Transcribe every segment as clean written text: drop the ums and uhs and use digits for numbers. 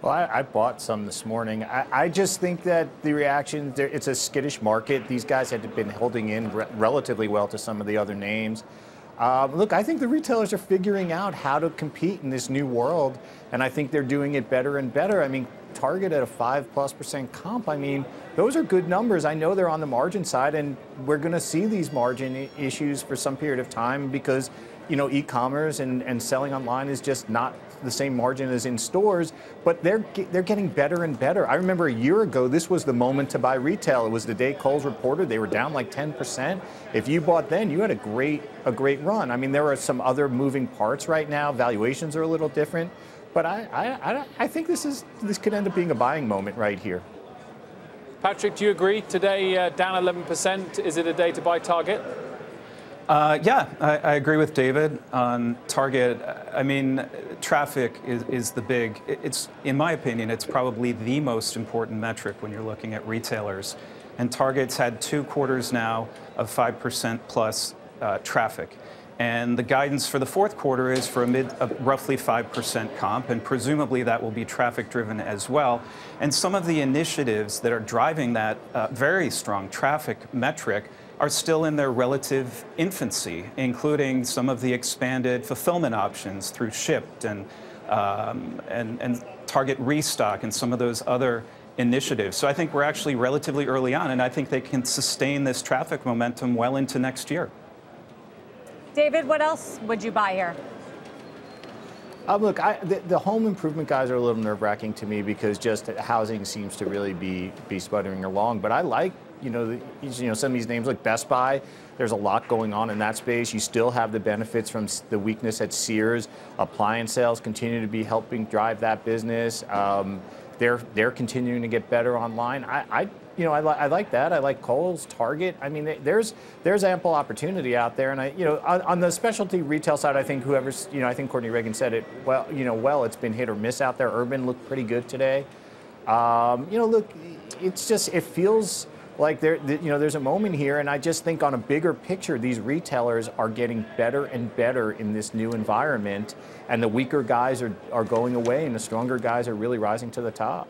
Well, I bought some this morning. I just think that the reaction, it's a skittish market. These guys had been holding in relatively well to some of the other names. Look, I think the retailers are figuring out how to compete in this new world, and I think they're doing it better and better. I mean, Target at a 5+% comp, I mean, those are good numbers. I know they're on the margin side, and we're going to see these margin issues for some period of time because, you know, e-commerce and selling online is just not the same margin as in stores, but they're getting better and better. I remember a year ago, this was the moment to buy retail. It was the day Kohl's reported they were down like 10%. If you bought then, you had a great run. I mean, there are some other moving parts right now. Valuations are a little different, but I think this could end up being a buying moment right here. Patrick, do you agree? Today down 11%. Is it a day to buy Target? Yeah, I agree with David on Target. I mean, traffic is the big, in my opinion, it's probably the most important metric when you're looking at retailers. And Target's had 2 quarters now of 5% plus traffic. And the guidance for the 4th quarter is for a roughly 5% comp, and presumably that will be traffic driven as well. And some of the initiatives that are driving that very strong traffic metric are still in their relative infancy, including some of the expanded fulfillment options through Shipt and Target Restock and some of those other initiatives. So I think we're actually relatively early on, and I think they can sustain this traffic momentum well into next year. David, what else would you buy here? Look, the home improvement guys are a little nerve-wracking to me because just housing seems to really be sputtering along. But I like, you know, some of these names like Best Buy. There's a lot going on in that space. You still have the benefits from the weakness at Sears. Appliance sales continue to be helping drive that business. They're continuing to get better online. I like that. I like Kohl's, Target. I mean, there's ample opportunity out there. And on the specialty retail side, I think I think Courtney Reagan said it well. It's been hit or miss out there. Urban looked pretty good today. Look, it feels like there's a moment here, and I just think on a bigger picture, these retailers are getting better and better in this new environment, and the weaker guys are going away, and the stronger guys are really rising to the top.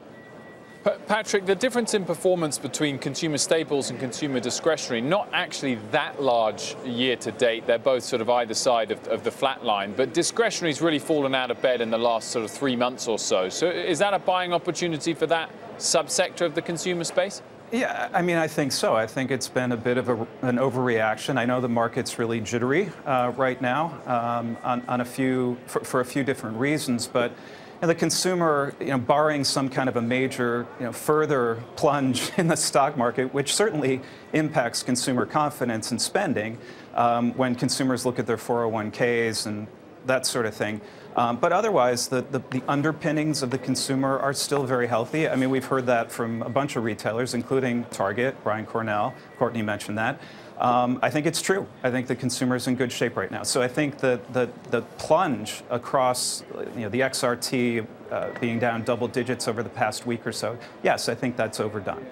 Patrick, the difference in performance between consumer staples and consumer discretionary, not actually that large year to date. They're both sort of either side of the flat line, but discretionary's really fallen out of bed in the last sort of 3 months or so. So is that a buying opportunity for that subsector of the consumer space? Yeah, I mean, I think so. I think it's been a bit of an overreaction. I know the market's really jittery right now for a few different reasons, but the consumer, barring some kind of a major, further plunge in the stock market, which certainly impacts consumer confidence and spending when consumers look at their 401ks and that sort of thing. But otherwise, the underpinnings of the consumer are still very healthy. I mean, we've heard that from a bunch of retailers, including Target, Brian Cornell, Courtney mentioned that. I think it's true. I think the consumer's in good shape right now. So I think the plunge across, the XRT being down double digits over the past week or so, yes, I think that's overdone.